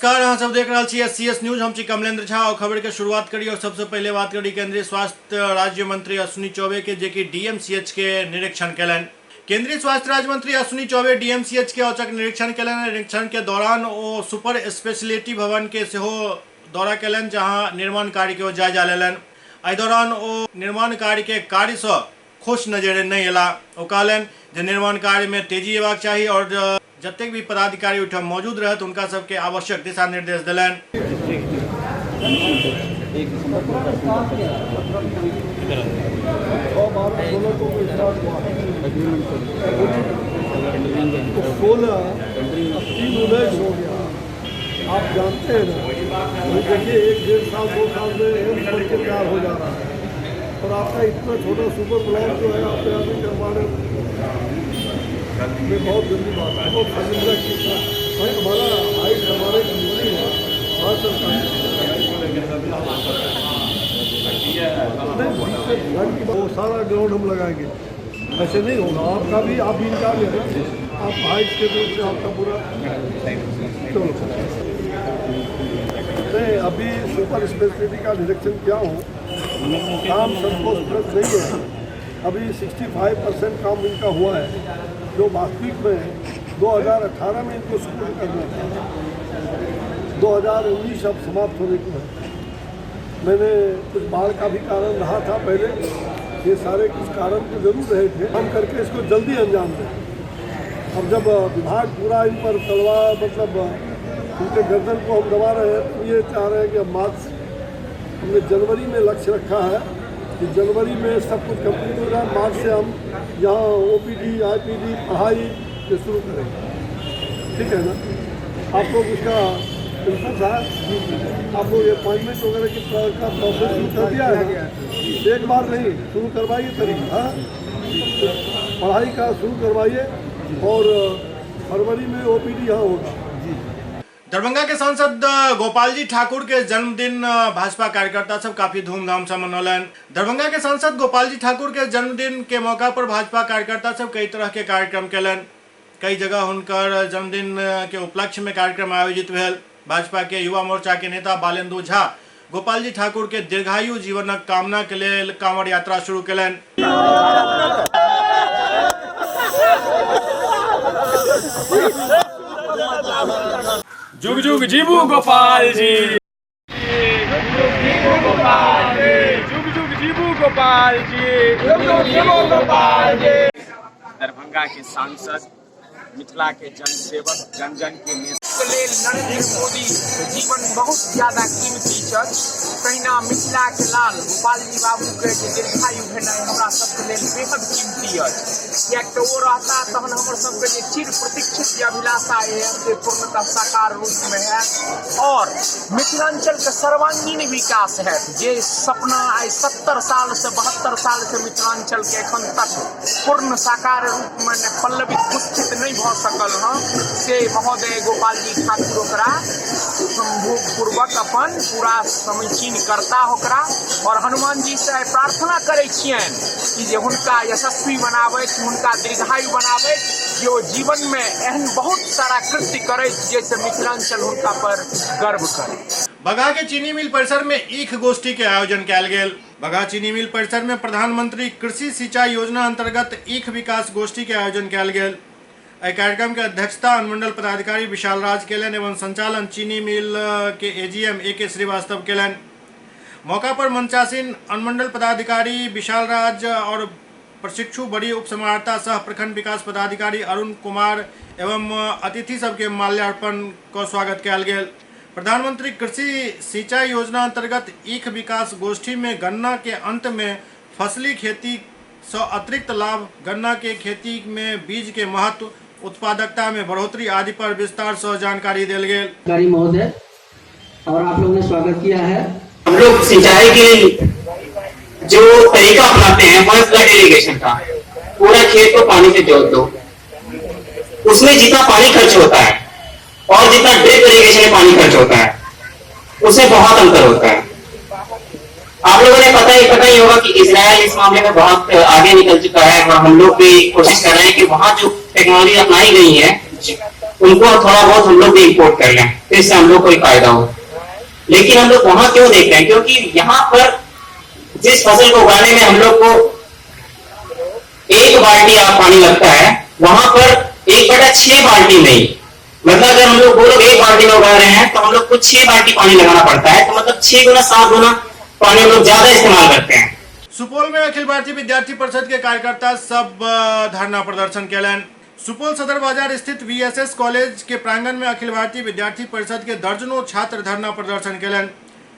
नमस्कार, अहाँ सब देख रहे छी SCS न्यूज। हम छी कमलेंद्र झा और खबर के शुरुआत करी और सबसे पहले बात करी केंद्रीय स्वास्थ्य राज्य मंत्री अश्विनी चौबे के, जेकि DMCH के निरीक्षण कलन। केंद्रीय स्वास्थ्य राज्य मंत्री अश्विनी चौबे DMCH के औचक निरीक्षण कलन। निरीक्षण के दौरान वो सुपर स्पेशलिटी भवन के सेहो दौरा कलन, जहां निर्माण कार्य के जायजा लेलन। एहि दौरान वो निर्माण कार्य के कार्य से खुश नजर नहीं एला। वो कहलन जे निर्माण कार्य में तेजी हेबाक चाहिए और जतेक भी पदाधिकारी उठम मौजूद रहत उनका सबके आवश्यक दिशा निर्देश दिलन। आप जानते हैं ना, देखिए 1-1.5 साल 2 साल में एम्स बन के तैयार हो जा रहा है और आपका इतना छोटा सुपर प्लान जो है आप तैयार नहीं करवा रहे। ये बहुत जल्दी बात है, बहुत शर्मिंदा चीज़ है भाई। हमारा हाइट हमारे कंपनी है, भारत सरकार वो सारा ग्राउंड हम लगाएंगे। ऐसे नहीं होगा, आपका भी आप भी इनकार लेना, आप हाइट के रूप से आपका पूरा चलो। नहीं, अभी सुपर स्पेशलिटी का निरीक्षण किया हूँ, काम संतोषप्रद नहीं है। अभी 65% काम इनका हुआ है, जो वास्तविक में 2018 में इनको शुरू करना था। 2019 अब समाप्त होने को है। मैंने कुछ बाढ़ का भी कारण रहा था पहले, ये सारे कुछ कारण तो जरूर रहे थे, हम करके इसको जल्दी अंजाम दें। अब जब विभाग पूरा इन पर तलवार मतलब उनके गर्दन को हम दबा रहे हैं, तो ये चाह रहे हैं कि अब मार्च, हमने जनवरी में लक्ष्य रखा है कि जनवरी में सब कुछ कंप्लीट हो जाए। मार्च से हम यहाँ OPD IPD पढ़ाई ये शुरू करेंगे, ठीक है ना। आप लोग उसका बिल्कुल था, आप लोग अपॉइंटमेंट वगैरह की का प्रोसेस शुरू कर दिया है। एक बार नहीं, शुरू करवाइए तरीका, पढ़ाई का शुरू करवाइए और फरवरी में OPD यहाँ होगा। दरभंगा के सांसद गोपाल जी ठाकुर के जन्मदिन भाजपा कार्यकर्ता सब काफी धूमधाम से मनौलन। दरभंगा के सांसद गोपाल जी ठाकुर के जन्मदिन के मौका पर भाजपा कार्यकर्ता सब कई तरह के कार्यक्रम केलन। कई जगह उनकर जन्मदिन के उपलक्ष्य में कार्यक्रम आयोजित भेल। भाजपा के युवा मोर्चा के नेता बालेंदु झा गोपाल जी ठाकुर के दीर्घायु जीवनक कामना के लिए कांवड़ यात्रा शुरू केलन। जुग जुग जीवू गोपाल जी, जुग जुग जीवू गोपाल जी, जुग जुग जीवू गोपाल जी, जुग जुग जीवू गोपाल जी। दरभंगा के सांसद, मिथिला के जनसेवक, जन जन के नेता नरेंद्र मोदी जीवन बहुत ज्यादा कीमती छल। तहिना मिथिला के लाल गोपाल जी बाबू के दीर्घायु भेनाइ हमरा सबके लेल बेहद कीमती अछि। किएक तऽ ओ रहता तहन हमर सबके जे चिर प्रतीक्षित जे अभिलाषा है से पूर्णतः साकार रूप में है और मिथिलांचल के सर्वांगीण विकास है। जे सपना आइ 70 साल से 72 साल से मिथिलांचल के एखन तक पूर्ण साकार रूप में पल्लवित पुष्पित नहीं भ सकल हँ, से महोदय गोपाल जी ठाकुर ओकरा संभोग पूर्वक अपन पूरा समीचीन करता ओकरा। और हनुमान जी से प्रार्थना करे छियनि कि जे हुनका यशस्वी बनावे, हुनका दीर्घायु बनावे, जो जीवन में एहन बहुत सारा कृत्य करे जैसे मिथिलांचल हुनका पर गर्व करे। बगहा के चीनी मिल परिसर में ईख गोष्ठी के आयोजन कयल गेल। बगहा चीनी मिल परिसर में प्रधानमंत्री कृषि सिंचाई योजना अंतर्गत ईख विकास गोष्ठी के आयोजन कयल गेल। एहि कार्यक्रम के अध्यक्षता अनुमंडल पदाधिकारी विशाल राज केलन एवं संचालन चीनी मिल के AGM AK श्रीवास्तव केलन। मौका पर मंचासीन अनुमंडल पदाधिकारी विशाल राज और प्रशिक्षु बड़ी उप समाहर्ता सह प्रखंड विकास पदाधिकारी अरुण कुमार एवं अतिथि सबके माल्यार्पण को स्वागत कयल गेल। प्रधानमंत्री कृषि सिंचाई योजना अंतर्गत ईख विकास गोष्ठी में गन्ना के अंत में फसली खेती से अतिरिक्त लाभ, गन्ना के खेती में बीज के महत्व, उत्पादकता में बढ़ोतरी आदि पर विस्तार से जानकारी दिल गई। महोदय और आप लोगों ने स्वागत किया है। हम लोग सिंचाई के जो तरीका अपनाते हैं वन फ्लड इरिगेशन का, पूरा खेत को पानी से जोत दो, उसमें जितना पानी खर्च होता है और जितना ड्रिप इरिगेशन में पानी खर्च होता है उसमें बहुत अंतर होता है। आप लोगों ने पता ही होगा कि इजराइल इस मामले में बहुत आगे निकल चुका है और हम लोग भी कोशिश कर रहे हैं कि वहां जो टेक्नोलॉजी अपनाई गई है उनको थोड़ा बहुत हम लोग भी इम्पोर्ट कर लें, तो इससे हम लोग को फायदा हो। लेकिन हम लोग वहां क्यों देख रहे हैं? क्योंकि यहाँ पर जिस फसल को उगाने में हम लोग को 1 बाल्टी पानी लगता है, वहां पर 1/6 बाल्टी में, मतलब अगर हम लोग वो लोग 1 बाल्टी में उगा रहे हैं तो हम लोग को 6 बाल्टी पानी लगाना पड़ता है, तो मतलब 6 गुना 7 गुना पानी हम लोग ज्यादा इस्तेमाल करते हैं। सुपौल में अखिल भारतीय विद्यार्थी परिषद के कार्यकर्ता सब धरना प्रदर्शन केलन। सुपौल सदर बाजार स्थित VSS कॉलेज के प्रांगण में अखिल भारतीय विद्यार्थी परिषद के दर्जनों छात्र धरना प्रदर्शन केलन।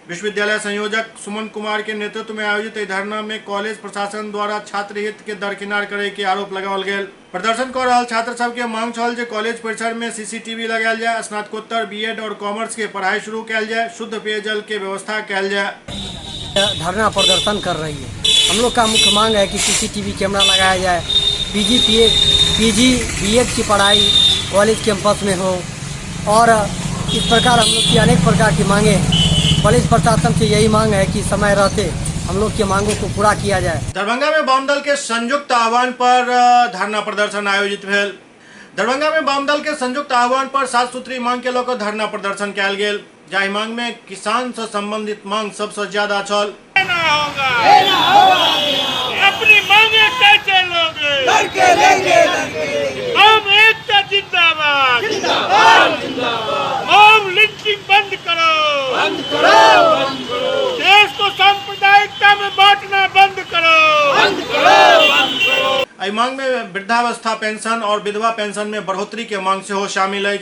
विश्वविद्यालय संयोजक सुमन कुमार के नेतृत्व में आयोजित इस धरना में कॉलेज प्रशासन द्वारा छात्र हित के दरकिनार करे के आरोप लगाओल गेल। प्रदर्शन कर रहा छात्र सब के मांग छल जे कॉलेज परिसर में CCTV लगायल जाए, स्नातकोत्तर B.Ed और कॉमर्स के पढ़ाई शुरू कैल जाए, शुद्ध पेयजल के व्यवस्था कैल जाए। धरना प्रदर्शन कर रही है। हम लोग का मुख्य मांग है कि CCTV कैमरा लगाया जाए, PG B.Ed की पढ़ाई कॉलेज कैंपस में हो, और इस प्रकार हम लोग की अनेक प्रकार की मांगे। कॉलेज प्रशासन से यही मांग है कि समय रहते हम लोग की मांगों को पूरा किया जाए। दरभंगा में वाम दल के संयुक्त आह्वान पर धरना प्रदर्शन आयोजित भेल। दरभंगा में वाम दल के संयुक्त आह्वान पर 7 सूत्री मांग के लेकर धरना प्रदर्शन कैल गेल। जाहि मांग में किसान से संबंधित मांग सबसे ज्यादा छल। अपनी मांगे कैसे लोगे? लड़के लेंगे। हम एकता जिंदाबाद। मॉब लिंचिंग बंद करो। देश को सांप्रदायिकता में बांटना बंद करो। आई मांग में वृद्धावस्था पेंशन और विधवा पेंशन में बढ़ोतरी के मांग से हो शामिल है।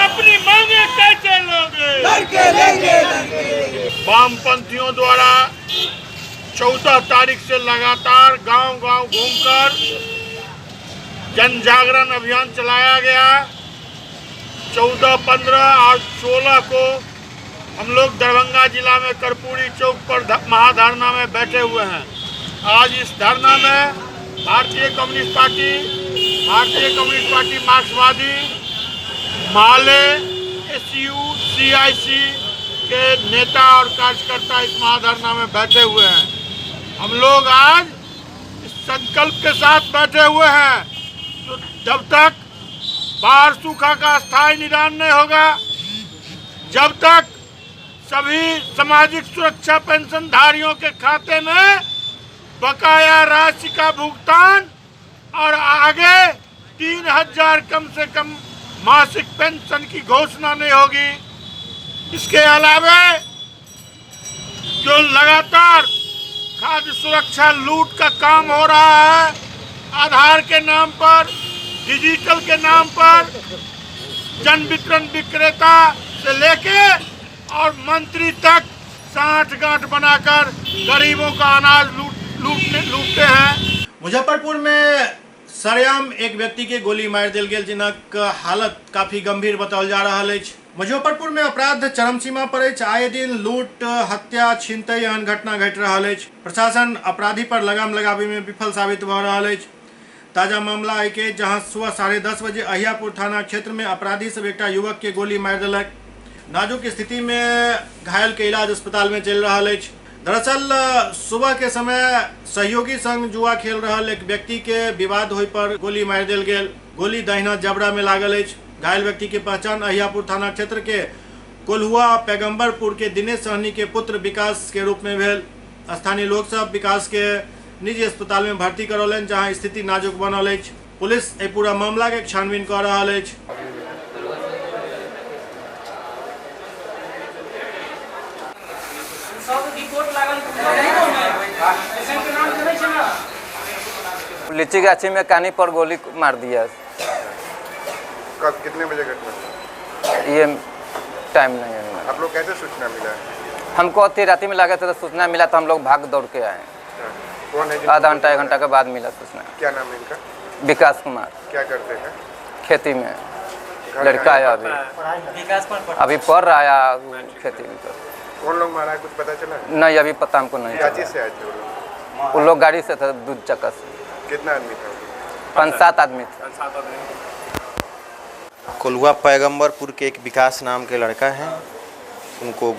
अपनी मांगे कैसे लोगे? लड़के लेंगे। वामपंथियों द्वारा 14 तारीख से लगातार गांव-गांव घूमकर जन जागरण अभियान चलाया गया। 14, 15 और 16 को हम लोग दरभंगा जिला में कर्पूरी चौक पर महाधरना में बैठे हुए हैं। आज इस धरना में भारतीय कम्युनिस्ट पार्टी मार्क्सवादी, माले, SU, CIC के नेता और कार्यकर्ता इस महाधरना में बैठे हुए हैं। हम लोग आज इस संकल्प के साथ बैठे हुए हैं, तो जब तक बाढ़ सूखा का स्थायी निदान नहीं होगा, जब तक सभी सामाजिक सुरक्षा पेंशन धारियों के खाते में बकाया राशि का भुगतान और आगे 3000 कम से कम मासिक पेंशन की घोषणा नहीं होगी। इसके अलावा जो लगातार खाद्य सुरक्षा लूट का काम हो रहा है, आधार के नाम पर, डिजिटल के नाम पर, जन वितरण विक्रेता से लेके और मंत्री तक साठ-गांठ बनाकर गरीबों का अनाज लूटते हैं। मुजफ्फरपुर में सरेआम एक व्यक्ति के गोली मार दिल गेल, जिनक हालत काफी गंभीर बताओल जा रहा है। मुजफ्फरपुर में अपराध चरम सीमा पर है। आए दिन लूट, हत्या, छिनतई एहन घटना घट रहा है। प्रशासन अपराधी पर लगाम लगाबे में विफल साबित भ रहा है। ताजा मामला है कि जहां सुबह 10:30 बजे अहियापुर थाना क्षेत्र में अपराधी सब एक युवक के गोली मार दिलक। नाजुक स्थिति में घायल के इलाज अस्पताल में चल रहा है। दरअसल सुबह के समय सहयोगी संग जुआ खेल रहा एक व्यक्ति के विवाद होय पर गोली मार दिल गेल। गोली दाहिना जबड़ा में लागल है। घायल व्यक्ति की पहचान अहियापुर थाना क्षेत्र के कोल्हुआ पैगंबरपुर के दिनेश सहनी के पुत्र विकास के रूप में भेल। स्थानीय लोग सब विकास के निजी अस्पताल में भर्ती करौलन, जहां स्थिति नाजुक बनल है। पुलिस ए पूरा मामला के छानबीन कर रहा है। लीची गाछी में कानी पर गोली मार दिया। कब, कितने बजे घटना? ये टाइम नहीं है। आप लोग कैसे सूचना मिला? हमको अति रात में लगा था, तो सूचना मिला तो हम लोग भाग दौड़ के आए। कौन है? आधा घंटा 1 घंटा के बाद मिला सूचना। क्या नाम है इनका? विकास कुमार। क्या करते हैं? खेती में लड़का है, अभी पढ़ रहा है खेती में। कौन लोग मारा है, कुछ पता चला? नहीं, अभी पता हमको नहीं। कराची से आए थे वो लोग गाड़ी से था, दूध चक्का से। कितना आदमी था? 5-7 आदमी थे। कोल्हुआ पैगंबरपुर के एक विकास नाम के लड़का है, उनको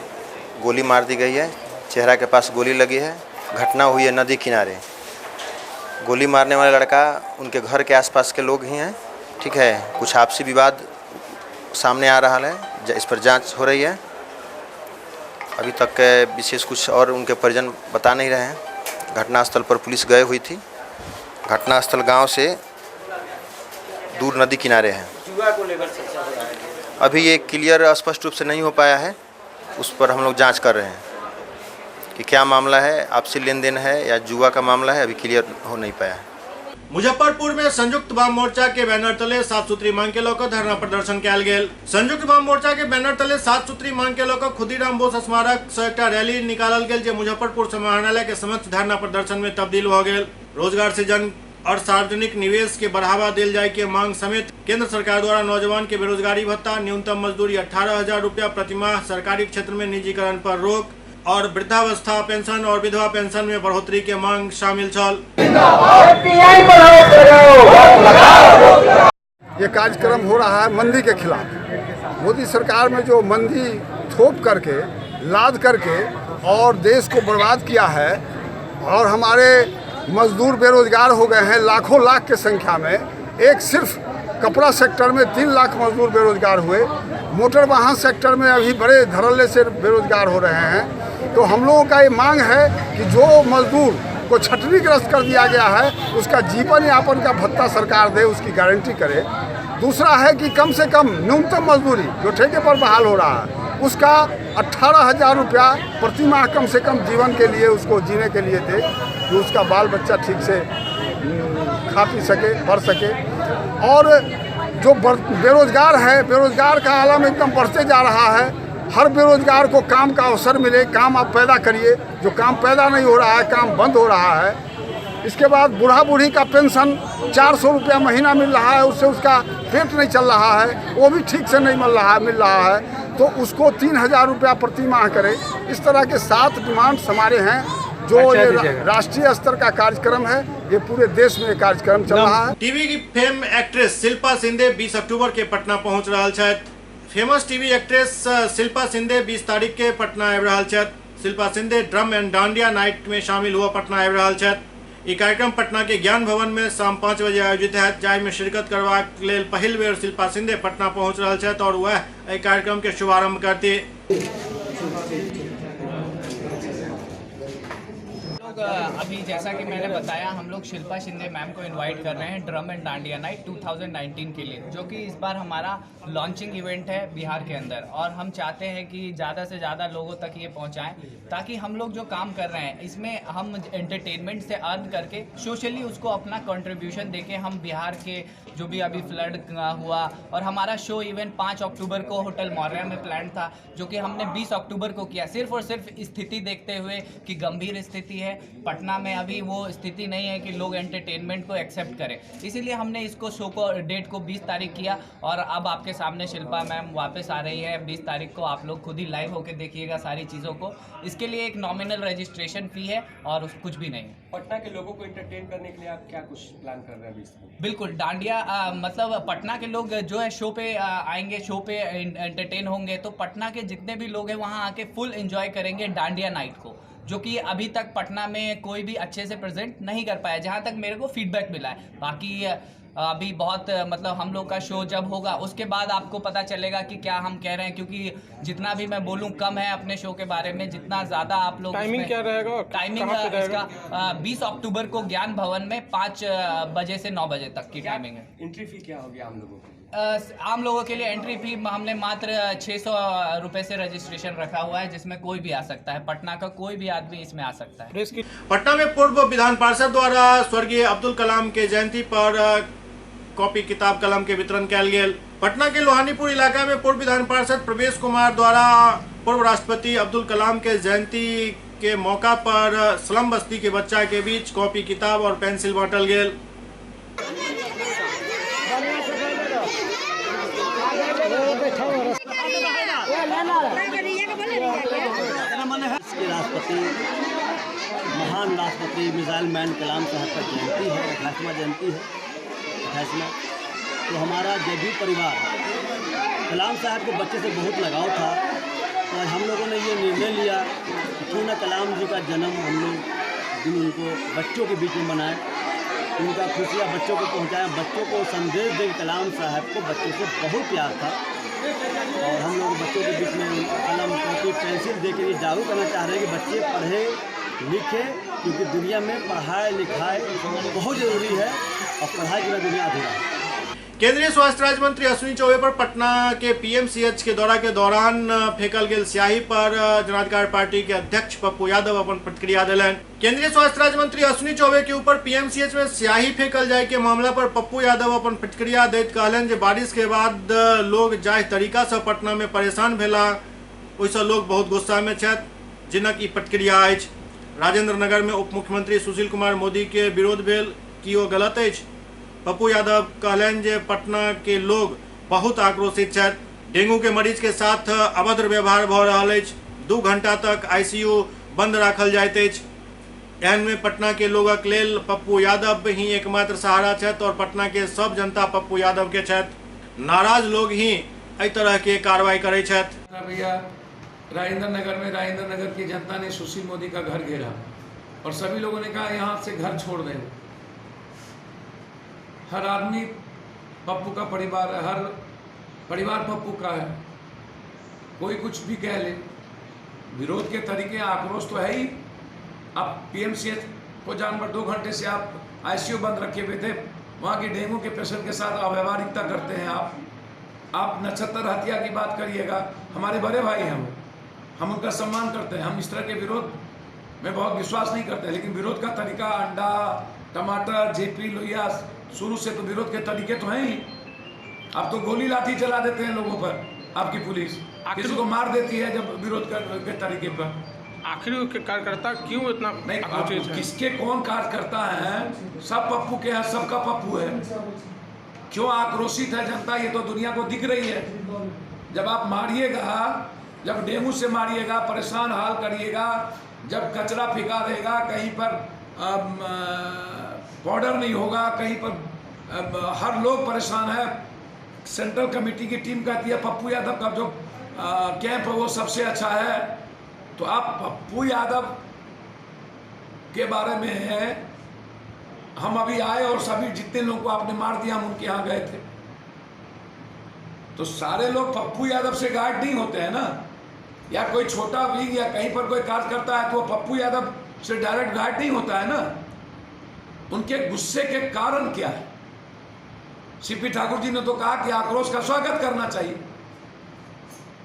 गोली मार दी गई है। चेहरा के पास गोली लगी है। घटना हुई है नदी किनारे। गोली मारने वाला लड़का उनके घर के आसपास के लोग ही हैं। ठीक है, कुछ आपसी विवाद सामने आ रहा है, इस पर जांच हो रही है। अभी तक विशेष कुछ और उनके परिजन बता नहीं रहे हैं। घटनास्थल पर पुलिस गई हुई थी। घटनास्थल गांव से दूर नदी किनारे है। जुआ को लेकर चर्चा हो रहा है। अभी ये क्लियर स्पष्ट रूप से नहीं हो पाया है, उस पर हम लोग जांच कर रहे हैं कि क्या मामला है, आपसी लेन देन है या जुआ का मामला है, अभी क्लियर हो नहीं पाया है। मुजफ्फरपुर में संयुक्त वाम मोर्चा के बैनर तले 7 सूत्री मांग के लेकर धरना प्रदर्शन कयल गेल। संयुक्त वाम मोर्चा के बैनर तले 7 सूत्री मांग के लेकर खुदीराम बोस स्मारक से एक रैली निकालल गेल, जे मुजफ्फरपुर समाहरणालय के समक्ष धरना प्रदर्शन में तब्दील हो गेल। रोजगार सृजन और सार्वजनिक निवेश के बढ़ावा दिल जाए के मांग समेत केंद्र सरकार द्वारा नौजवान के बेरोजगारी भत्ता, न्यूनतम मजदूरी 18,000 रुपया प्रतिमाह, सरकारी क्षेत्र में निजीकरण पर रोक और वृद्धावस्था पेंशन और विधवा पेंशन में बढ़ोतरी के मांग शामिल छल। ये कार्यक्रम हो रहा है मंदी के खिलाफ। मोदी सरकार में जो मंदी थोप करके लाद करके और देश को बर्बाद किया है और हमारे मजदूर बेरोजगार हो गए हैं लाखों लाख के संख्या में। एक सिर्फ कपड़ा सेक्टर में 3 लाख मजदूर बेरोजगार हुए। मोटर वाहन सेक्टर में अभी बड़े धड़ल्ले से बेरोजगार हो रहे हैं। तो हम लोगों का ये मांग है कि जो मजदूर को छटनीग्रस्त कर दिया गया है उसका जीवन यापन का भत्ता सरकार दे, उसकी गारंटी करे। दूसरा है कि कम से कम न्यूनतम मजदूरी जो ठेके पर बहाल हो रहा है उसका 18,000 रुपया प्रति माह कम से कम जीवन के लिए उसको जीने के लिए दे, कि उसका बाल बच्चा ठीक से खा पी सके, पढ़ सके। और जो बेरोजगार है, बेरोजगार का आलम एकदम बढ़ते जा रहा है। हर बेरोजगार को काम का अवसर मिले, काम आप पैदा करिए। जो काम पैदा नहीं हो रहा है, काम बंद हो रहा है। इसके बाद बूढ़ा बूढ़ी का पेंशन 400 रुपया महीना मिल रहा है, उससे उसका पेट नहीं चल रहा है, वो भी ठीक से नहीं मिल रहा है, तो उसको 3,000 रुपया प्रति माह करे। इस तरह के 7 डिमांड्स हमारे हैं। जो ये राष्ट्रीय स्तर का कार्यक्रम है, ये पूरे देश में कार्यक्रम चल रहा है। टीवी की फेम एक्ट्रेस शिल्पा शिंदे 20 अक्टूबर के पटना पहुंच रहा है। Famous TV actress Shilpa Shinde 20 तारीख के पटना आबि रहल छथि। Shilpa Shinde drum and dandiya night में शामिल हुआ पटना आबि रहल छथि। ई कार्यक्रम पटना के ज्ञान भवन में शाम 5 बजे आयोजित है, जाहि में शिरकत करबाक लेल पहिल बेर शिल्पा शिंदे पटना पहुंच रहल छथि और वह एहि कार्यक्रम के शुभारंभ करती। अभी जैसा कि मैंने बताया, हम लोग शिल्पा शिंदे मैम को इनवाइट कर रहे हैं ड्रम एंड डांडिया नाइट 2019 के लिए, जो कि इस बार हमारा लॉन्चिंग इवेंट है बिहार के अंदर। और हम चाहते हैं कि ज़्यादा से ज़्यादा लोगों तक ये पहुंचाएं, ताकि हम लोग जो काम कर रहे हैं इसमें हम एंटरटेनमेंट से अर्न करके सोशली उसको अपना कंट्रीब्यूशन देके हम बिहार के जो भी अभी फ्लड हुआ, और हमारा शो इवेंट 5 अक्टूबर को होटल मौर्या में प्लान था, जो कि हमने 20 अक्टूबर को किया, सिर्फ और सिर्फ स्थिति देखते हुए कि गंभीर स्थिति है पटना में। अभी वो स्थिति नहीं है कि लोग एंटरटेनमेंट को एक्सेप्ट करें, इसीलिए हमने इसको शो को डेट को 20 तारीख किया। और अब आपके सामने शिल्पा मैम वापस आ रही है 20 तारीख को। आप लोग खुद ही लाइव होकर देखिएगा सारी चीज़ों को। इसके लिए एक नॉमिनल रजिस्ट्रेशन फी है और कुछ भी नहीं है। पटना के लोगों को एंटरटेन करने के लिए आप क्या कुछ प्लान कर रहे हैं अभी? बिल्कुल, डांडिया मतलब पटना के लोग जो है शो पे आएंगे, शो पे एंटरटेन होंगे, तो पटना के जितने भी लोग हैं वहाँ आके फुल एंजॉय करेंगे डांडिया नाइट को, जो कि अभी तक पटना में कोई भी अच्छे से प्रेजेंट नहीं कर पाया, जहाँ तक मेरे को फीडबैक मिला है। बाकी अभी बहुत मतलब हम लोग का शो जब होगा उसके बाद आपको पता चलेगा कि क्या हम कह रहे हैं, क्योंकि जितना भी मैं बोलूं कम है अपने शो के बारे में, जितना ज़्यादा आप लोग। टाइमिंग क्या रहेगा? टाइमिंग इसका 20 अक्टूबर को ज्ञान भवन में 5 बजे से 9 बजे तक की टाइमिंग है। एंट्री फी क्या होगी आम लोगों के लिए? आम लोगों के लिए एंट्री फी हमने मात्र 600 रुपये से रजिस्ट्रेशन रखा हुआ है, जिसमें कोई भी आ सकता है, पटना का कोई भी आदमी इसमें आ सकता है। पटना में पूर्व विधान पार्षद द्वारा स्वर्गीय अब्दुल कलाम के जयंती पर कॉपी किताब कलम के वितरण कयल गेल। पटना के लोहानीपुर इलाका में पूर्व विधान पार्षद प्रवेश कुमार द्वारा पूर्व राष्ट्रपति अब्दुल कलाम के जयंती के मौका पर स्लम बस्ती के बच्चा के बीच कॉपी किताब और पेंसिल बांटल गेल। राष्ट्रपति महान राष्ट्रपति मिसाइल मैन कलाम साहब का जयंती है, 28वां जयंती है 28वां। तो हमारा जब भी परिवार कलाम साहब के बच्चे से बहुत लगाव था, तो हम लोगों ने ये निर्णय लिया कि क्यों ना कलाम जी का जन्म हम लोग दिन उनको बच्चों के बीच में मनाएं। उनका खुशियाँ बच्चों को पहुँचाएँ, बच्चों को संदेश दें। कलाम साहब को बच्चों से बहुत प्यार था और हम लोग बच्चों के बीच में कलम कॉपी पेंसिल दे के ये जागरूक करना चाह रहे हैं कि बच्चे पढ़े लिखे, क्योंकि दुनिया में पढ़ाई लिखाई बहुत ज़रूरी है और पढ़ाई के बिना दुनिया अधूरा है। केंद्रीय स्वास्थ्य राज्य मंत्री अश्विनी चौबे पर पटना के पीएमसीएच के दौरा के दौरान फेंकल गेल स्याही पर जनाधिकार पार्टी के अध्यक्ष पप्पू यादव अपन प्रतिक्रिया दिलन। केंद्रीय स्वास्थ्य राज्य मंत्री अश्विनी चौबे के ऊपर पीएमसीएच में स्याही फेंकल जाए के मामला पर पप्पू यादव अपन प्रतिक्रिया दैत कहलन जे बारिश के बाद लोग जाहि तरीका से पटना में परेशान भेला ओइसे लोग बहुत गुस्सा में छथि, जिनक ई प्रतिक्रिया अछि। राजेंद्र नगर में उप मुख्यमंत्री सुशील कुमार मोदी के विरोध भेल कि ओ गलत अछि। पप्पू यादव कहलन जे पटना के लोग बहुत आक्रोशित छथि। डेंगू के मरीज के साथ अभद्र व्यवहार भ रहल अछि। 2 घंटा तक आईसीयू बंद राखल जाइत अछि। एहन में पटना के लोगक लेल पप्पू यादव ही एकमात्र सहारा छथि और पटना के सब जनता पप्पू यादव के छथि। नाराज लोग ही एहि तरह के कार्रवाई करे छथि। भैया राजेंद्र नगर में राजेंद्र नगर की जनता ने सुशील मोदी का घर घेरा और सभी लोगों ने कहा यहाँ से घर छोड़ दें। हर आदमी पप्पू का परिवार है, हर परिवार पप्पू का है। कोई कुछ भी कह ले, विरोध के तरीके आक्रोश तो है ही। आप पीएमसीएच को जानवर 2 घंटे से आप आईसीयू बंद रखे हुए थे, वहाँ के डेंगू के पेशेंट के साथ अव्यवहारिकता करते हैं आप नक्षत्र हत्या की बात करिएगा। हमारे बड़े भाई हैं वो, हम उनका सम्मान करते हैं। हम इस तरह के विरोध में बहुत विश्वास नहीं करते, लेकिन विरोध का तरीका अंडा टमाटर जेपी लोहिया शुरू से तो विरोध के तरीके तो हैं ही। अब तो गोली लाठी चला देते हैं लोगों पर, आपकी पुलिस किसी को मार देती है जब विरोध के तरीके पर। आखिर कार्यकर्ता क्यों इतना नहीं, किसके कौन कार्यकर्ता है? सब पप्पू के हैं, सबका पप्पू है। क्यों आक्रोशित है जनता, ये तो दुनिया को दिख रही है। जब आप मारिएगा, जब डेंगू से मारिएगा, परेशान हाल करिएगा, जब कचरा फेंका रहेगा, कहीं पर बॉर्डर नहीं होगा, कहीं पर हर लोग परेशान है। सेंट्रल कमेटी की टीम कहती है पप्पू यादव का जो कैंप है वो सबसे अच्छा है। तो आप पप्पू यादव के बारे में है, हम अभी आए और सभी जितने लोगों को आपने मार दिया हम उनके यहाँ गए थे। तो सारे लोग पप्पू यादव से गार्ड नहीं होते हैं ना, या कोई छोटा विंग या कहीं पर कोई कार्य करता है तो वो पप्पू यादव से डायरेक्ट गार्ड नहीं होता है ना। उनके गुस्से के कारण क्या है? सीपी ठाकुर जी ने तो कहा कि आक्रोश का स्वागत करना चाहिए।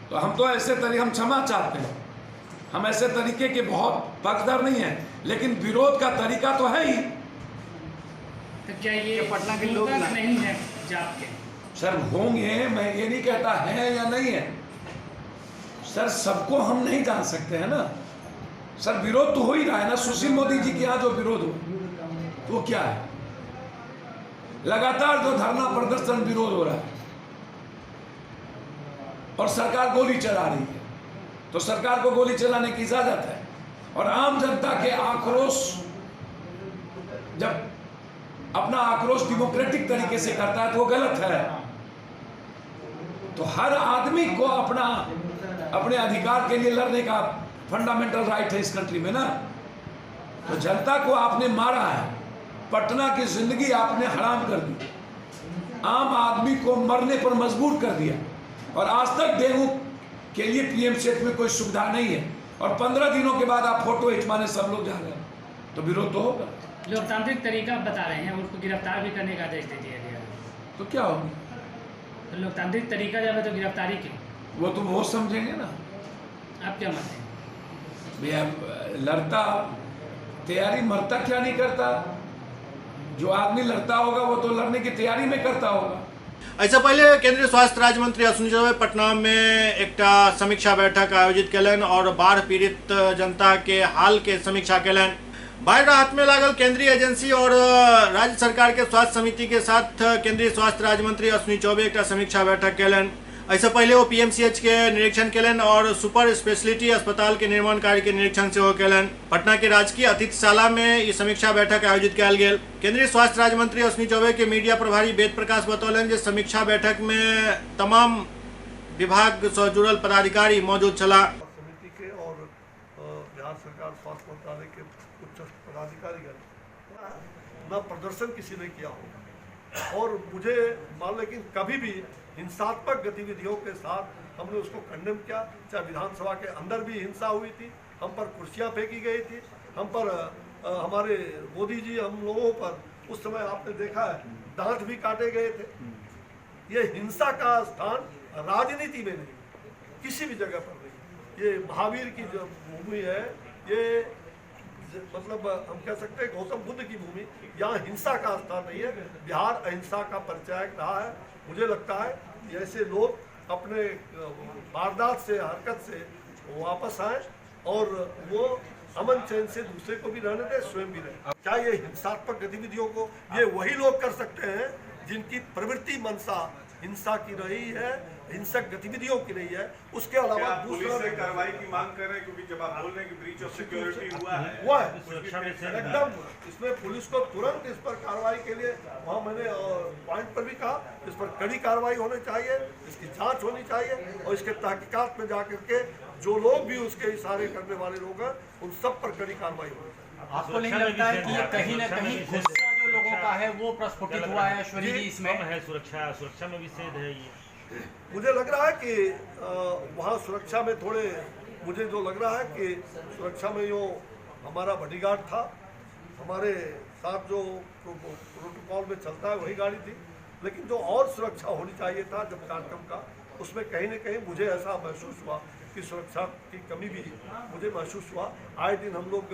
तो हम तो ऐसे तरीके, हम क्षमा चाहते हैं, हम ऐसे तरीके के बहुत पक्षधर नहीं हैं, लेकिन विरोध का तरीका तो है ही। तो क्या ये पटना के लोग नहीं है जात के? सर होंगे, मैं ये नहीं कहता है या नहीं है सर, सबको हम नहीं जान सकते हैं ना सर। विरोध तो हो ही रहा है ना। सुशील मोदी जी के यहाँ जो विरोध हो वो क्या है? लगातार जो धरना प्रदर्शन विरोध हो रहा है और सरकार गोली चला रही है, तो सरकार को गोली चलाने की इजाजत है। और आम जनता के आक्रोश, जब अपना आक्रोश डेमोक्रेटिक तरीके से करता है तो वो गलत है। तो हर आदमी को अपने अधिकार के लिए लड़ने का फंडामेंटल राइट है इस कंट्री में ना। तो जनता को आपने मारा है, पटना की जिंदगी आपने हराम कर दी, आम आदमी को मरने पर मजबूर कर दिया, और आज तक डेंगू के लिए पीएमसीएच में कोई सुविधा नहीं है। और 15 दिनों के बाद आप फोटो खिंचवाने सब लोग जा रहे हैं, तो विरोध तो होगा। लोकतांत्रिक तरीका बता रहे हैं, उसको गिरफ्तार भी करने का आदेश दे दिया गया, तो क्या होगा? तो लोकतांत्रिक तरीका जब है तो गिरफ्तारी क्यों? वो तो वो समझेंगे ना। आप क्या मानते हैं? भैया लड़ता तैयारी, मरता क्या नहीं करता। जो आदमी लड़ता होगा वो तो लड़ने की तैयारी में करता होगा। ऐसे पहले केंद्रीय स्वास्थ्य राज्य मंत्री अश्विनी चौबे पटना में एक समीक्षा बैठक आयोजित कलन और बाढ़ पीड़ित जनता के हाल के समीक्षा कलन। बाढ़ राहत में लागल केंद्रीय एजेंसी और राज्य सरकार के स्वास्थ्य समिति के साथ केंद्रीय स्वास्थ्य राज्य मंत्री अश्विनी चौबे एक समीक्षा बैठक कलन। ऐसे पहले वो पीएमसीएच के निरीक्षण कलन और सुपर स्पेशलिटी अस्पताल के निर्माण कार्य के निरीक्षण से हो कलन। पटना के राजकीय अतिथिशाला में ये समीक्षा बैठक आयोजित कल गेल। केंद्रीय स्वास्थ्य राज्य मंत्री अश्विनी चौबे के मीडिया प्रभारी वेद प्रकाश बतौलन जे समीक्षा बैठक में तमाम विभाग से जुड़ल पदाधिकारी मौजूद छला। समिति के और बिहार सरकार स्वास्थ्य मंत्रालय के उच्च पदाधिकारीगण न प्रदर्शन किसी ने किया हो। और मुझे मान लेकिन कभी भी हिंसात्मक गतिविधियों के साथ हमने उसको कंडेम किया। चाहे विधानसभा के अंदर भी हिंसा हुई थी, हम पर कुर्सियां फेंकी गई थी, हम पर हमारे मोदी जी हम लोगों पर उस समय आपने देखा है दांत भी काटे गए थे। ये हिंसा का स्थान राजनीति में नहीं, किसी भी जगह पर नहीं। ये महावीर की जो भूमि है, ये मतलब हम कह सकते हैं गौतम बुद्ध की भूमि, यहाँ हिंसा का स्थान नहीं है। बिहार अहिंसा का परिचायक रहा है। मुझे लगता है कि ऐसे लोग अपने वारदात से, हरकत से वापस आए और वो अमन चैन से दूसरे को भी रहने दें, स्वयं भी रहे। क्या ये हिंसात्मक गतिविधियों को ये वही लोग कर सकते हैं जिनकी प्रवृत्ति मंशा हिंसा की रही है, हिंसक गतिविधियों की रही है। उसके अलावा दूसरा कार्रवाई की मांग कर रहे हैं, क्योंकि जब आप बोल रहे हैं कि ब्रीच ऑफ सिक्योरिटी हुआ है एकदम, इसमें पुलिस को तुरंत इस पर कार्रवाई के लिए वहाँ मैंने पॉइंट पर भी कहा, इस पर कड़ी कार्रवाई होनी चाहिए, इसकी जांच होनी चाहिए और इसके तहकीकात में जाकर के जो लोग भी उसके इशारे करने वाले लोग हैं उन सब पर कड़ी कार्रवाई होनी चाहिए। आपको नहीं लगता है कि कहीं न कहीं गुस्सा जो लोगों का है वो प्रस्फुटित हुआ है ऐश्वर्य जी इसमें है? सुरक्षा में विषेद है ये। मुझे लग रहा है कि वहाँ सुरक्षा में थोड़े, मुझे जो लग रहा है कि सुरक्षा में जो हमारा बॉडीगार्ड था, हमारे साथ जो प्रोटोकॉल में चलता है वही गाड़ी थी, लेकिन जो और सुरक्षा होनी चाहिए था जब कार्यक्रम का, उसमें कहीं न कहीं मुझे ऐसा महसूस हुआ कि सुरक्षा की कमी भी मुझे महसूस हुआ। आए दिन हम लोग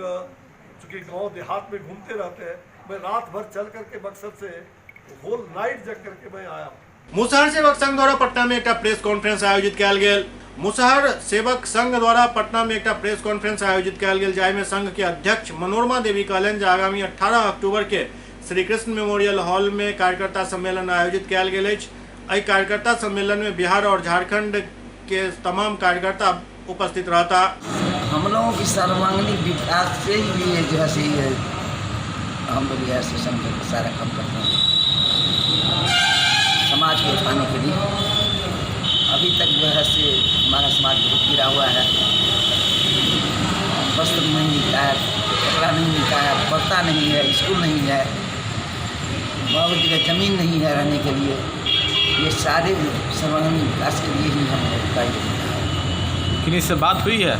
चूँकि गांव देहात में घूमते रहते हैं, मैं रात भर चल करके बक्सर से होल नाइट जग करके मैं आया। मुसहर सेवक संघ द्वारा पटना में एक प्रेस कॉन्फ्रेंस आयोजित कयल गेल। मुसहर सेवक संघ द्वारा पटना में एक प्रेस कॉन्फ्रेंस आयोजित कयल गेल, जाहि में संघ के अध्यक्ष मनोरमा देवी कहलनि जे आगामी 18 अक्टूबर के श्री कृष्ण मेमोरियल हॉल में कार्यकर्ता सम्मेलन आयोजित कयल गेल अछि। एहि कार्यकर्ता सम्मेलन में बिहार और झारखंड के तमाम कार्यकर्ता उपस्थित रहता। हम लोगों की सर्वांगीण विकास से ही ये जो है हम लोग यह संघ सारा काम करते हैं समाज को उठाने के लिए। अभी तक जो है से हमारा समाज बहुत गिरा हुआ है, वस्त्र नहीं मिलता है, कपड़ा नहीं मिलता है, पढ़ता नहीं है, स्कूल नहीं है, बहुत जगह ज़मीन नहीं है रहने के लिए। ये सारे सर्वांगीण विकास के लिए ही हम लोग का लेकिन इससे बात हुई है?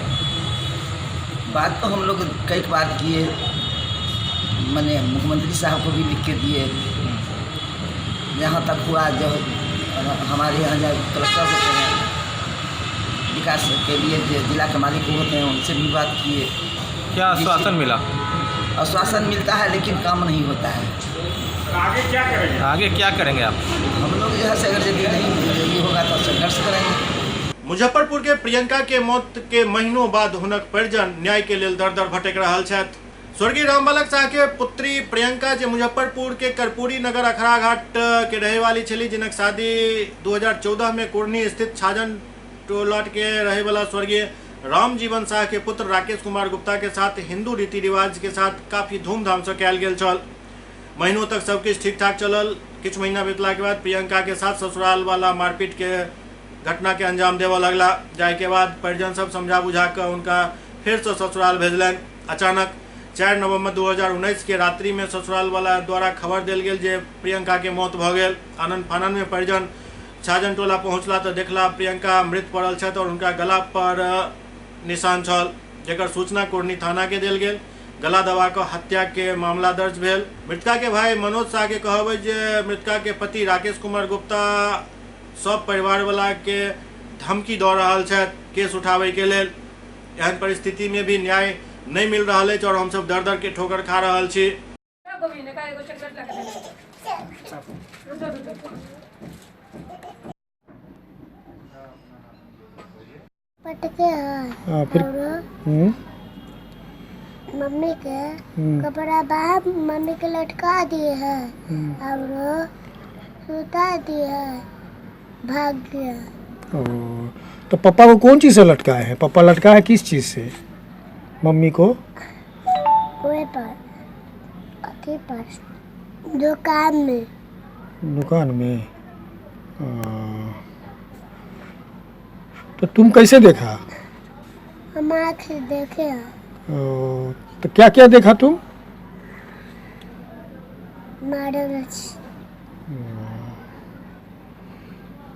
बात तो हम लोग कई बार किए, मैंने मुख्यमंत्री साहब को भी लिख के दिए। यहाँ तक हुआ जो हमारे यहाँ जो कलेक्टर होते हैं विकास के लिए जो जिला के मालिक होते हैं उनसे भी बात किए। क्या आश्वासन मिला? आश्वासन मिलता है लेकिन काम नहीं होता है। आगे क्या करेंगे? आगे क्या करेंगे आप? हम लोग जो है अगर यदि नहीं होगा तो संघर्ष करेंगे। मुजफ्फरपुर के प्रियंका के मौत के महीनों बाद हुनक परिजन न्याय के लिए दर दर भटक रहा छथि। स्वर्गीय रामबालक शाह के पुत्री प्रियंका जे मुजफ्फरपुर के कर्पूरी नगर अखरा घाट के रहे वाली छली, जिनक शादी 2014 में कुर्नी स्थित छाजन टोलट के रहे वाला स्वर्गीय राम जीवन शाह के पुत्र राकेश कुमार गुप्ता के साथ हिंदू रीति रिवाज के साथ काफी धूमधाम से कयल गेल छल। महीनों तक सब कुछ ठीक ठाक चलल। कुछ महीना बीतला के बाद प्रियंका के साथ ससुराल वाला मारपीट के घटना के अंजाम देव लगला, जाय के बाद परिजन सब समझा बुझा कर उनका फिर से ससुराल भेजलन। अचानक 4 नवंबर 2019 के रात्रि में ससुराल वाला द्वारा खबर दिल गेल जे प्रियंका के मौत भ गेल। आनंद फानन में परिजन छाजन टोला पहुंचला तो देखला प्रियंका मृत पड़ल छथि और उनका गला पर निशान छल, जेकर सूचना कुर्नी थाना के दिल गेल। गला दबा कर हत्या के मामला दर्ज भेल। मृतका के भाई मनोज शाह के कहब जे मृतका के पति राकेश कुमार गुप्ता सब परिवार वाला के धमकी दऽ रहल छथि केस उठावे के लेल। एहन परिस्थिति में भी न्याय नहीं मिल रहा है और हम सब दर दर के ठोकर खा रहा छी। फिर मम्मी के कपड़ा बाहर मम्मी के लटका दिए है और सुता दिए है, भाग गया। तो पापा को कौन चीज़ से लटकाए हैं? पापा लटकाए किस चीज़ से मम्मी को? कुएं पर, अथी पर, दुकान में। दुकान में? तो तुम कैसे देखा? हम आँख से देखे। तो क्या क्या देखा तुम? मारे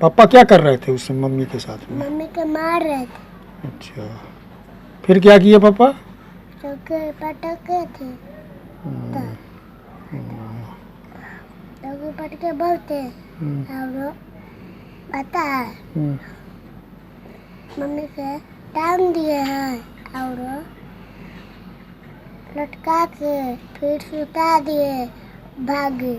पापा क्या कर रहे थे उससे मम्मी के साथ में? मम्मी के मार रहे थे। अच्छा, फिर क्या किए पापा? तो के पटके थे तो पटके बहुत थे और पता है मम्मी के टांग दिए हैं और लटका के फिर सुता दिए, भागे।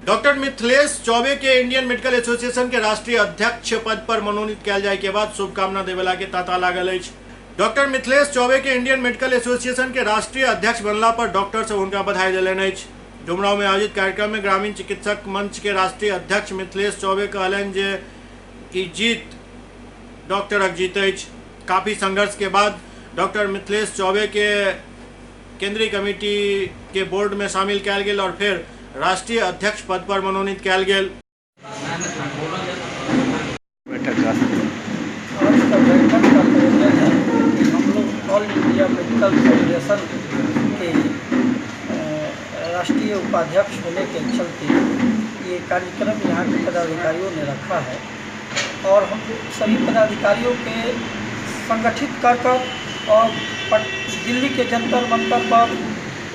डॉक्टर मिथिलेश चौबे के इंडियन मेडिकल एसोसिएशन के राष्ट्रीय अध्यक्ष पद पर मनोनीत कैल जाए के बाद शुभकामना देवेला के तांता लागल अछि। डॉक्टर मिथिलेश चौबे के इंडियन मेडिकल एसोसिएशन के राष्ट्रीय अध्यक्ष बनला पर डॉक्टर सब उनका बधाई दिलनि अछि। डुमराव में आयोजित कार्यक्रम में ग्रामीण चिकित्सक मंच के राष्ट्रीय अध्यक्ष मिथिलेश चौबे कहलनि जे ई जीत डॉक्टरक जीत अछि। काफी संघर्ष के बाद डॉक्टर मिथिलेश चौबे के केंद्रीय कमेटी के बोर्ड में शामिल कैल गेल और फिर राष्ट्रीय अध्यक्ष पद पर मनोनीत कैल गेल। हम लोग ऑल इंडिया मेडिकल फेडरेशन के राष्ट्रीय उपाध्यक्ष होने के चलते ये कार्यक्रम यहाँ के पदाधिकारियों ने रखा है और हम सभी पदाधिकारियों के संगठित कर और दिल्ली के जंतर मंतर पर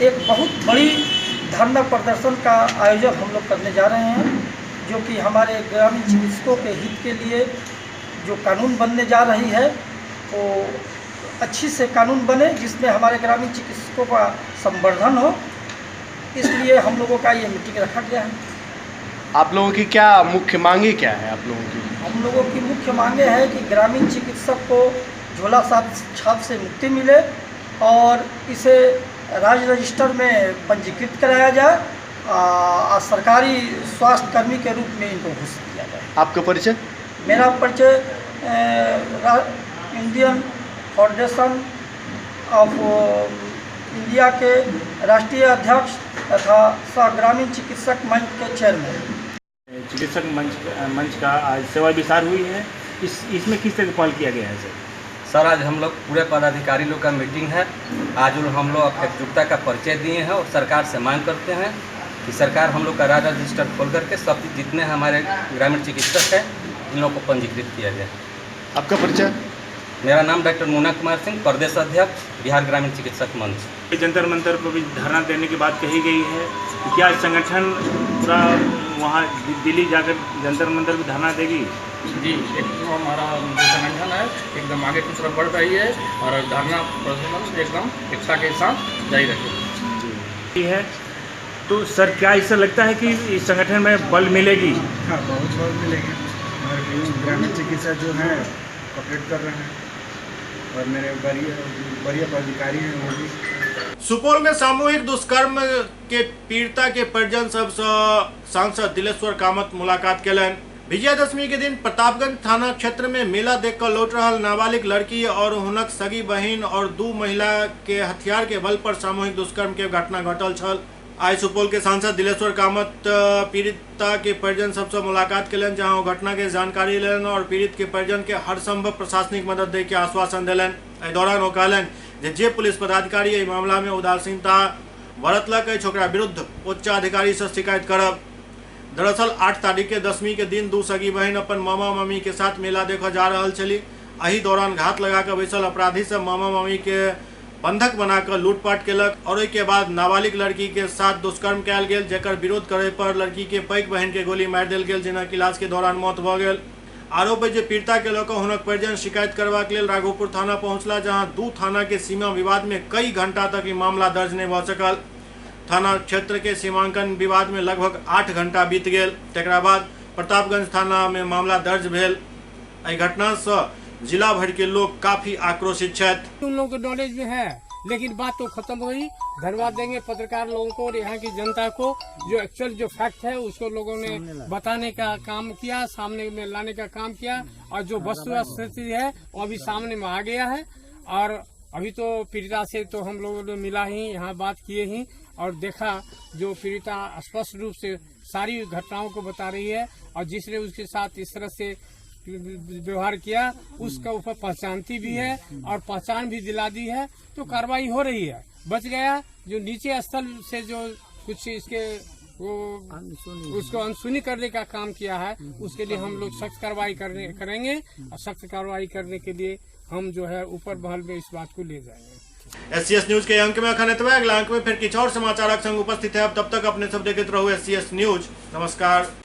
एक बहुत बड़ी धरना प्रदर्शन का आयोजन हम लोग करने जा रहे हैं, जो कि हमारे ग्रामीण चिकित्सकों के हित के लिए जो कानून बनने जा रही है वो अच्छी से कानून बने जिसमें हमारे ग्रामीण चिकित्सकों का संवर्धन हो। इसलिए हम लोगों का ये मीटिंग रखा गया है। आप लोगों की क्या मुख्य मांगे क्या है? आप लोगों की हम लोगों की मुख्य मांगे है कि ग्रामीण चिकित्सक को झोला छाप से मुक्ति मिले और इसे राज्य रजिस्टर में पंजीकृत कराया जाए और सरकारी स्वास्थ्य कर्मी के रूप में इनको घोषित किया जाए। आपका परिचय? मेरा परिचय इंडियन फाउंडेशन ऑफ इंडिया के राष्ट्रीय अध्यक्ष तथा सह ग्रामीण चिकित्सक मंच के चेयरमैन। चिकित्सक मंच का आज सेवा विस्तार हुई है, इसमें किस तरह पहल किया गया है सर? आज हम लोग पूरे पदाधिकारी लोग का मीटिंग है। आज हम लोग एकजुटता का परिचय दिए हैं और सरकार से मांग करते हैं कि सरकार हम लोग का राज्य रजिस्टर खोल करके सब जितने हमारे ग्रामीण चिकित्सक हैं इन लोगों को पंजीकृत किया जाए। आपका परिचय? मेरा नाम डॉक्टर मुन्ना कुमार सिंह, प्रदेश अध्यक्ष बिहार ग्रामीण चिकित्सक मंच। जंतर मंतर पर भी धरना देने की बात कही गई है, क्या संगठन पूरा वहाँ दिल्ली जाकर जंतर मंतर भी धरना देगी? जी, एक तो हमारा जो संगठन है एकदम आगे की तरफ बढ़ रही है और धरना प्रदर्शन एकदम इच्छा के साथ जारी रखेगी है। तो सर क्या इससे लगता है कि इस संगठन में बल मिलेगी? हाँ, बहुत बल मिलेगी। हमारे ग्रामीण चिकित्सा जो हैं ऑपरेट कर रहे हैं और मेरे वरीय पदाधिकारी हैं वो भी। सुपौल में सामूहिक दुष्कर्म के पीड़िता के परिजन सबसे सांसद दिलेश्वर कामत मुलाकात केलन। विजयादशमी के दिन प्रतापगंज थाना क्षेत्र में मेला देखकर लौट रहल नाबालिग लड़की और हुनक सगी बहिन और 2 महिला के हथियार के बल पर सामूहिक दुष्कर्म के घटना घटल छल। आज सुपौल के सांसद दिलेश्वर कामत पीड़िता के परिजन सबसे मुलाकात केलन, जहां वो घटना के जानकारी लेलन और पीड़ित के परिजन के हर संभव प्रशासनिक मदद दे के आश्वासन दिलन। एहि दौरान वो कहलन जे पुलिस पदाधिकारी एहि मामला में उदासीनता बरतलक अछि ओकरा विरुद्ध उच्च अधिकारी से शिकायत करब। दरअसल 8 तारीख के दशमी के दिन 2 सगी बहन अपन मामा मामी के साथ मेला देखा जा रहा चली। एहि दौरान घात लगाकर बैसल अपराधी सब मामा मामी के बंधक बनाकर लूटपाट केलक और ओहि के बाद नाबालिग लड़की के साथ दुष्कर्म कैल गेल, जेकर विरोध करे पर लड़की के पैघ बहन के गोली मारि देल गेल, जिनक इलाज के दौरान मौत भ गेल। आरोप है जे पीड़िता के लऽ कऽ हुनक परिजन शिकायत करबाक लेल राघोपुर थाना पहुंचला, जहां 2 थाना के सीमा विवाद में कई घंटा तक ई मामला दर्ज नहीं भऽ सकल। थाना क्षेत्र के सीमांकन विवाद में लगभग 8 घंटा बीत गेल। तकरा बाद प्रतापगंज थाना में मामला दर्ज भेल। एहि घटना से जिला भर के लोग काफी आक्रोशित छथि। उन लोगों को नॉलेज में है, लेकिन बात तो खत्म हो गई। धन्यवाद देंगे पत्रकार लोगों को और यहाँ की जनता को, जो एक्चुअल जो फैक्ट है उसको लोगों ने बताने का काम किया, सामने में लाने का काम किया और जो वस्तु स्थिति है वो अभी सामने में आ गया है। और अभी तो पीड़िता से तो हम लोगों ने मिला ही, यहाँ बात किए ही और देखा जो पीड़िता स्पष्ट रूप से सारी घटनाओं को बता रही है और जिसने उसके साथ इस तरह से व्यवहार किया उसका ऊपर पहचानती भी है और पहचान भी दिला दी है, तो कार्रवाई हो रही है। बच गया जो नीचे स्थल से जो कुछ इसके वो उसको अनसुनी करने का काम किया है, उसके लिए हम लोग सख्त कार्रवाई करेंगे और सख्त कार्रवाई करने के लिए हम जो है ऊपर महल में इस बात को ले जाएंगे। SCS न्यूज के अंक में अखंड अगला अंक में फिर कुछ और समाचार संग उपस्थित है। अब तब तक अपने सब देखते रहो SCS न्यूज। नमस्कार।